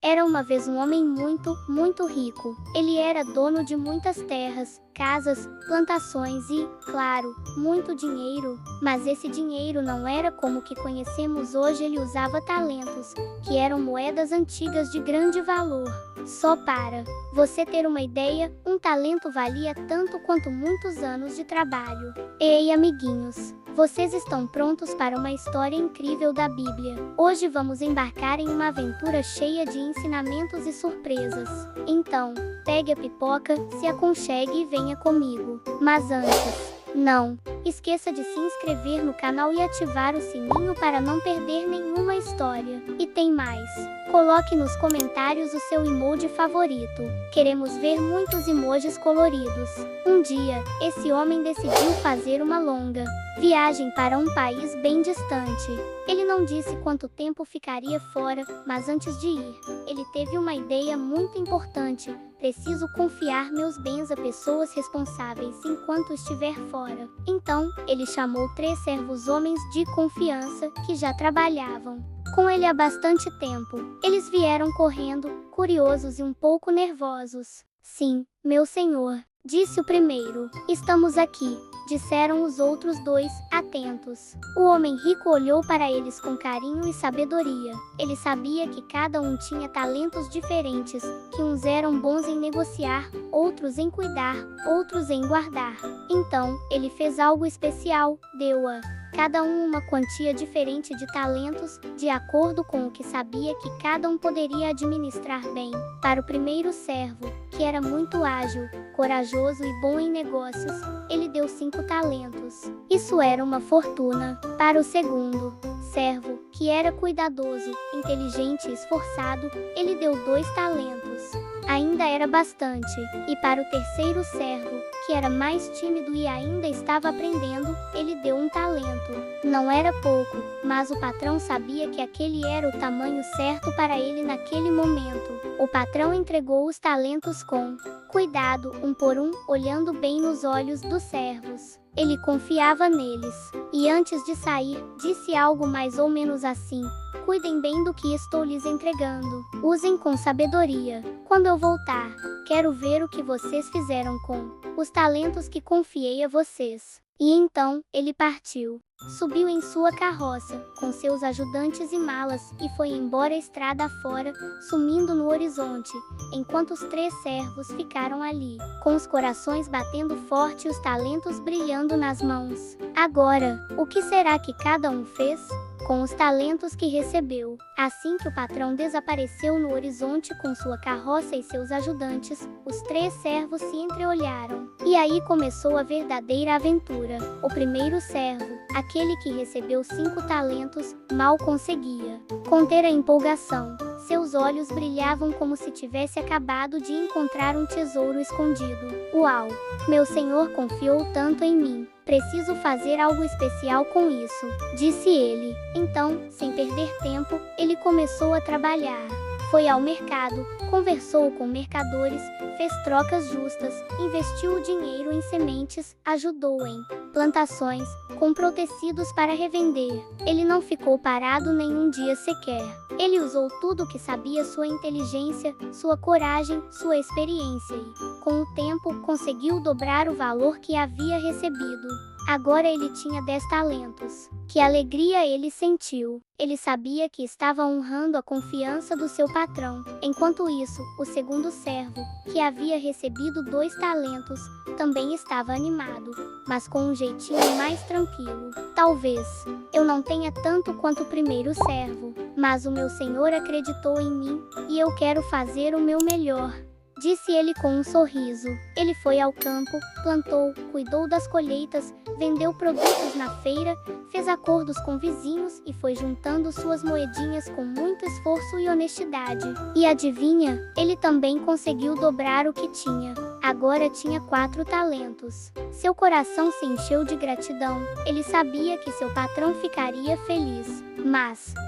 Era uma vez um homem muito, muito rico. Ele era dono de muitas terras, casas, plantações e, claro, muito dinheiro. Mas esse dinheiro não era como o que conhecemos hoje. Ele usava talentos, que eram moedas antigas de grande valor. Só para você ter uma ideia, um talento valia tanto quanto muitos anos de trabalho. Ei, amiguinhos! Vocês estão prontos para uma história incrível da Bíblia? Hoje vamos embarcar em uma aventura cheia de ensinamentos e surpresas. Então, pegue a pipoca, se aconchegue e venha comigo. Mas antes, não esqueça de se inscrever no canal e ativar o sininho para não perder nenhuma história. E tem mais. Coloque nos comentários o seu emoji favorito. Queremos ver muitos emojis coloridos. Um dia, esse homem decidiu fazer uma longa viagem para um país bem distante. Ele não disse quanto tempo ficaria fora, mas antes de ir, ele teve uma ideia muito importante. Preciso confiar meus bens a pessoas responsáveis enquanto estiver fora. Então, ele chamou 3 servos homens de confiança que já trabalhavam com ele há bastante tempo. Eles vieram correndo, curiosos e um pouco nervosos. Sim, meu senhor, disse o primeiro. Estamos aqui, disseram os outros 2, atentos. O homem rico olhou para eles com carinho e sabedoria. Ele sabia que cada um tinha talentos diferentes, que uns eram bons em negociar, outros em cuidar, outros em guardar. Então, ele fez algo especial, deu a cada um uma quantia diferente de talentos, de acordo com o que sabia que cada um poderia administrar bem. Para o primeiro servo, que era muito ágil, corajoso e bom em negócios, ele deu 5 talentos. Isso era uma fortuna. Para o segundo servo, que era cuidadoso, inteligente e esforçado, ele deu 2 talentos. Ainda era bastante. E para o terceiro servo, que era mais tímido e ainda estava aprendendo, ele deu 1 talento. Não era pouco, mas o patrão sabia que aquele era o tamanho certo para ele naquele momento. O patrão entregou os talentos com cuidado, um por um, olhando bem nos olhos dos servos. Ele confiava neles. E antes de sair, disse algo mais ou menos assim: cuidem bem do que estou lhes entregando. Usem com sabedoria. Quando eu voltar, quero ver o que vocês fizeram com os talentos que confiei a vocês. E então, ele partiu. Subiu em sua carroça, com seus ajudantes e malas, e foi embora estrada afora, sumindo no horizonte, enquanto os 3 servos ficaram ali, com os corações batendo forte e os talentos brilhando nas mãos. Agora, o que será que cada um fez com os talentos que recebeu? Assim que o patrão desapareceu no horizonte com sua carroça e seus ajudantes, os 3 servos se entreolharam. E aí começou a verdadeira aventura. O primeiro servo, aquele que recebeu 5 talentos, mal conseguia conter a empolgação. Seus olhos brilhavam como se tivesse acabado de encontrar um tesouro escondido. Uau! Meu senhor confiou tanto em mim. Preciso fazer algo especial com isso, disse ele. Então, sem perder tempo, ele começou a trabalhar. Foi ao mercado, conversou com mercadores, fez trocas justas, investiu o dinheiro em sementes, ajudou em plantações, comprou tecidos para revender. Ele não ficou parado nenhum dia sequer. Ele usou tudo o que sabia, sua inteligência, sua coragem, sua experiência e, com o tempo, conseguiu dobrar o valor que havia recebido. Agora ele tinha 10 talentos. Que alegria ele sentiu! Ele sabia que estava honrando a confiança do seu patrão. Enquanto isso, o segundo servo, que havia recebido 2 talentos, também estava animado, mas com um jeitinho mais tranquilo. Talvez eu não tenha tanto quanto o primeiro servo, mas o meu senhor acreditou em mim, e eu quero fazer o meu melhor, disse ele com um sorriso. Ele foi ao campo, plantou, cuidou das colheitas, vendeu produtos na feira, fez acordos com vizinhos e foi juntando suas moedinhas com muito esforço e honestidade. E adivinha? Ele também conseguiu dobrar o que tinha. Agora tinha 4 talentos. Seu coração se encheu de gratidão. Ele sabia que seu patrão ficaria feliz.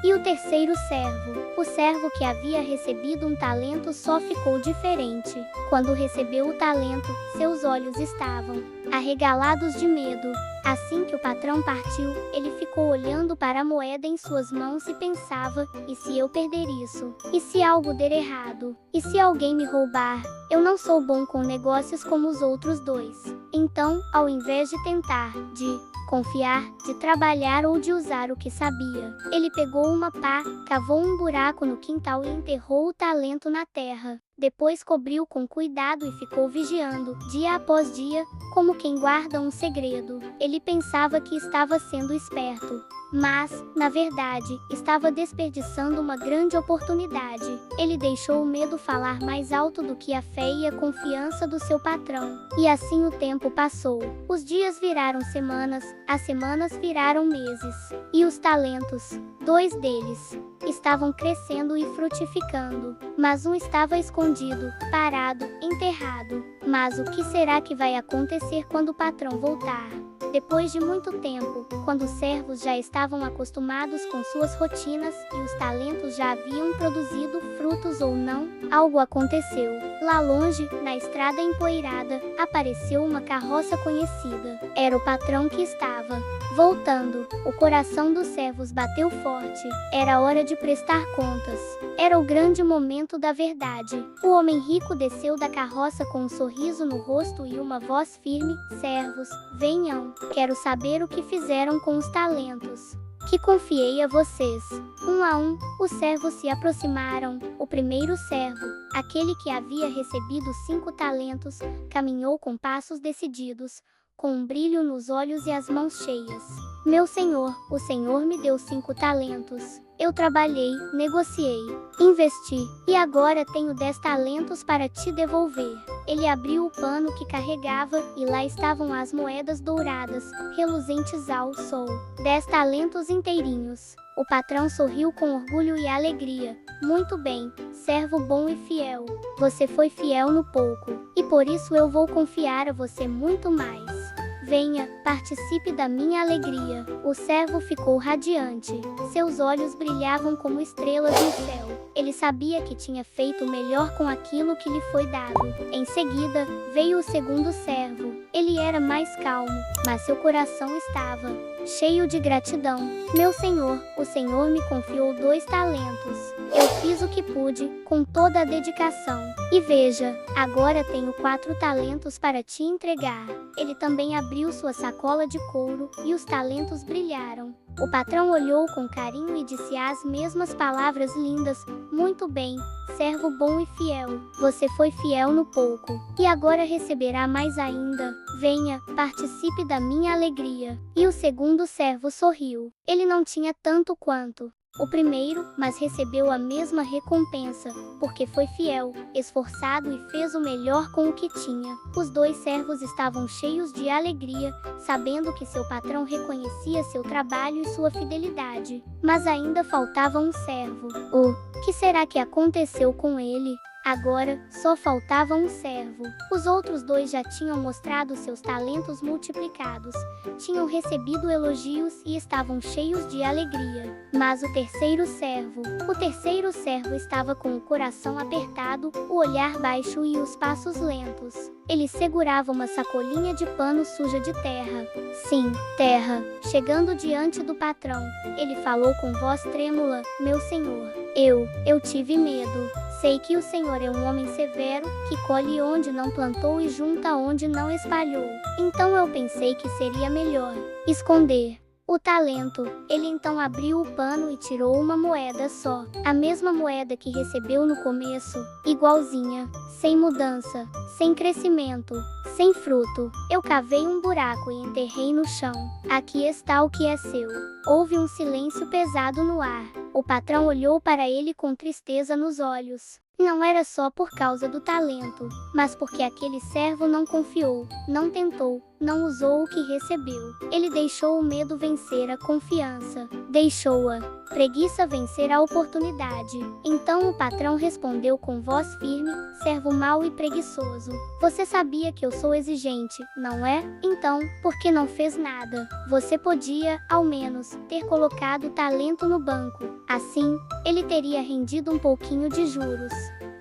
E o terceiro servo? O servo que havia recebido um talento só ficou diferente. Quando recebeu o talento, seus olhos estavam arregalados de medo. Assim que o patrão partiu, ele ficou olhando para a moeda em suas mãos e pensava: e se eu perder isso? E se algo der errado? E se alguém me roubar? Eu não sou bom com negócios como os outros dois. Então, ao invés de tentar, de confiar, de trabalhar ou de usar o que sabia, ele pegou uma pá, cavou um buraco no quintal e enterrou o talento na terra. Depois cobriu com cuidado e ficou vigiando, dia após dia, como quem guarda um segredo. Ele pensava que estava sendo esperto, mas, na verdade, estava desperdiçando uma grande oportunidade. Ele deixou o medo falar mais alto do que a fé e a confiança do seu patrão. E assim o tempo passou. Os dias viraram semanas, as semanas viraram meses. E os talentos, 2 deles, estavam crescendo e frutificando. Mas um estava escondido, parado, enterrado. Mas o que será que vai acontecer quando o patrão voltar? Depois de muito tempo, quando os servos já estavam acostumados com suas rotinas e os talentos já haviam produzido frutos ou não, algo aconteceu. Lá longe, na estrada empoeirada, apareceu uma carroça conhecida. Era o patrão que estava voltando. O coração dos servos bateu forte. Era hora de prestar contas. Era o grande momento da verdade. O homem rico desceu da carroça com um sorriso no rosto e uma voz firme: servos, venham. Quero saber o que fizeram com os talentos que confiei a vocês. Um a um, os servos se aproximaram. O primeiro servo, aquele que havia recebido 5 talentos, caminhou com passos decididos, com um brilho nos olhos e as mãos cheias. Meu senhor, o senhor me deu 5 talentos. Eu trabalhei, negociei, investi, e agora tenho 10 talentos para te devolver. Ele abriu o pano que carregava, e lá estavam as moedas douradas, reluzentes ao sol. 10 talentos inteirinhos. O patrão sorriu com orgulho e alegria. Muito bem, servo bom e fiel. Você foi fiel no pouco, e por isso eu vou confiar a você muito mais. Venha, participe da minha alegria. O servo ficou radiante. Seus olhos brilhavam como estrelas no céu. Ele sabia que tinha feito o melhor com aquilo que lhe foi dado. Em seguida, veio o segundo servo. Ele era mais calmo, mas seu coração estava cheio de gratidão. Meu senhor, o senhor me confiou 2 talentos. Eu fiz o que pude, com toda a dedicação. E veja, agora tenho 4 talentos para te entregar. Ele também abriu sua sacola de couro, e os talentos brilharam. O patrão olhou com carinho e disse as mesmas palavras lindas: muito bem, servo bom e fiel. Você foi fiel no pouco, e agora receberá mais ainda. Venha, participe da minha alegria. E o segundo servo sorriu. Ele não tinha tanto quanto o primeiro, mas recebeu a mesma recompensa, porque foi fiel, esforçado e fez o melhor com o que tinha. Os 2 servos estavam cheios de alegria, sabendo que seu patrão reconhecia seu trabalho e sua fidelidade. Mas ainda faltava um servo. O que será que aconteceu com ele? Agora, só faltava um servo. Os outros 2 já tinham mostrado seus talentos multiplicados, tinham recebido elogios e estavam cheios de alegria. Mas o terceiro servo estava com o coração apertado, o olhar baixo e os passos lentos. Ele segurava uma sacolinha de pano suja de terra. Sim, terra. Chegando diante do patrão, ele falou com voz trêmula: meu senhor, eu tive medo. Sei que o Senhor é um homem severo, que colhe onde não plantou e junta onde não espalhou. Então eu pensei que seria melhor esconder o talento. Ele então abriu o pano e tirou uma moeda só. A mesma moeda que recebeu no começo, igualzinha, sem mudança, sem crescimento, sem fruto. Eu cavei um buraco e enterrei no chão. Aqui está o que é seu. Houve um silêncio pesado no ar. O patrão olhou para ele com tristeza nos olhos. Não era só por causa do talento, mas porque aquele servo não confiou, não tentou, não usou o que recebeu. Ele deixou o medo vencer a confiança. Deixou a preguiça vencer a oportunidade. Então o patrão respondeu com voz firme: servo mau e preguiçoso. Você sabia que eu sou exigente, não é? Então, por que não fez nada? Você podia, ao menos, ter colocado o talento no banco. Assim, ele teria rendido um pouquinho de juros.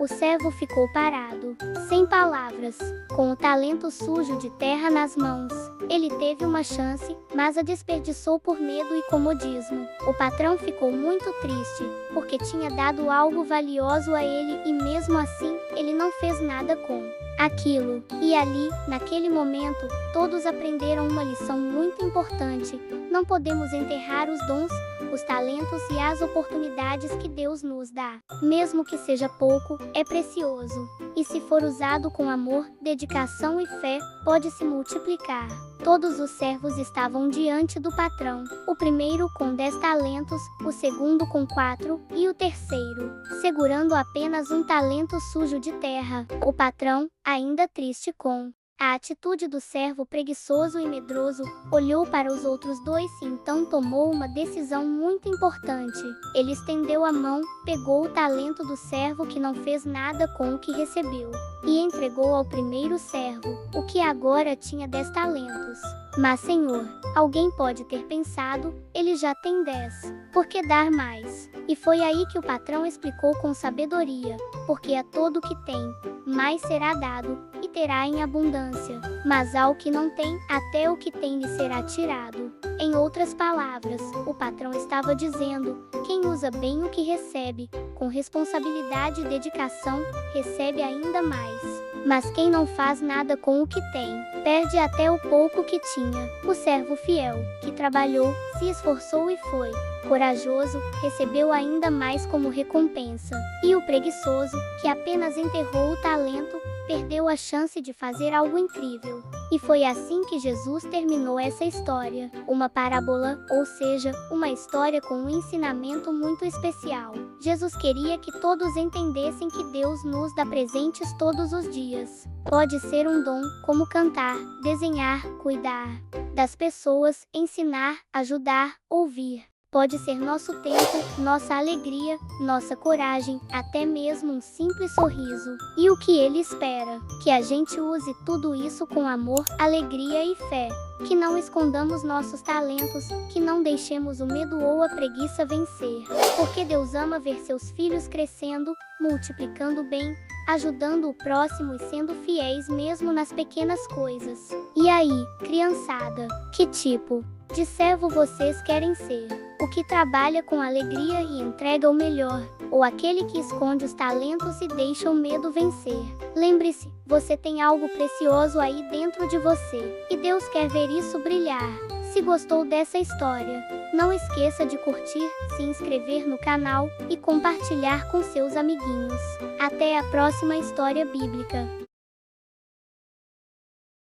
O servo ficou parado, sem palavras, com o talento sujo de terra nas mãos. Ele teve uma chance, mas a desperdiçou por medo e comodismo. O patrão ficou muito triste, porque tinha dado algo valioso a ele e mesmo assim, ele não fez nada com aquilo. E ali, naquele momento, todos aprenderam uma lição muito importante. Não podemos enterrar os dons, os talentos e as oportunidades que Deus nos dá. Mesmo que seja pouco, é precioso. E se for usado com amor, dedicação e fé, pode se multiplicar. Todos os servos estavam diante do patrão. O primeiro com 10 talentos, o segundo com 4, e o terceiro, segurando apenas um talento sujo de terra. O patrão, ainda triste com a atitude do servo preguiçoso e medroso, olhou para os outros dois e então tomou uma decisão muito importante. Ele estendeu a mão, pegou o talento do servo que não fez nada com o que recebeu, e entregou ao primeiro servo, o que agora tinha 10 talentos. Mas, Senhor, alguém pode ter pensado, ele já tem 10, por que dar mais? E foi aí que o patrão explicou com sabedoria: porque a todo o que tem, mais será dado, e terá em abundância. Mas ao que não tem, até o que tem lhe será tirado. Em outras palavras, o patrão estava dizendo: quem usa bem o que recebe, com responsabilidade e dedicação, recebe ainda mais. Mas quem não faz nada com o que tem, perde até o pouco que tinha. O servo fiel, que trabalhou, se esforçou e foi corajoso, recebeu ainda mais como recompensa. E o preguiçoso, que apenas enterrou o talento, perdeu a chance de fazer algo incrível. E foi assim que Jesus terminou essa história. Uma parábola, ou seja, uma história com um ensinamento muito especial. Jesus queria que todos entendessem que Deus nos dá presentes todos os dias. Pode ser um dom, como cantar, desenhar, cuidar das pessoas, ensinar, ajudar, ouvir. Pode ser nosso tempo, nossa alegria, nossa coragem, até mesmo um simples sorriso. E o que Ele espera? Que a gente use tudo isso com amor, alegria e fé. Que não escondamos nossos talentos, que não deixemos o medo ou a preguiça vencer. Porque Deus ama ver seus filhos crescendo, multiplicando bem, ajudando o próximo e sendo fiéis mesmo nas pequenas coisas. E aí, criançada, que tipo de servo vocês querem ser? O que trabalha com alegria e entrega o melhor, ou aquele que esconde os talentos e deixa o medo vencer? Lembre-se, você tem algo precioso aí dentro de você, e Deus quer ver isso brilhar. Se gostou dessa história, não esqueça de curtir, se inscrever no canal e compartilhar com seus amiguinhos. Até a próxima história bíblica.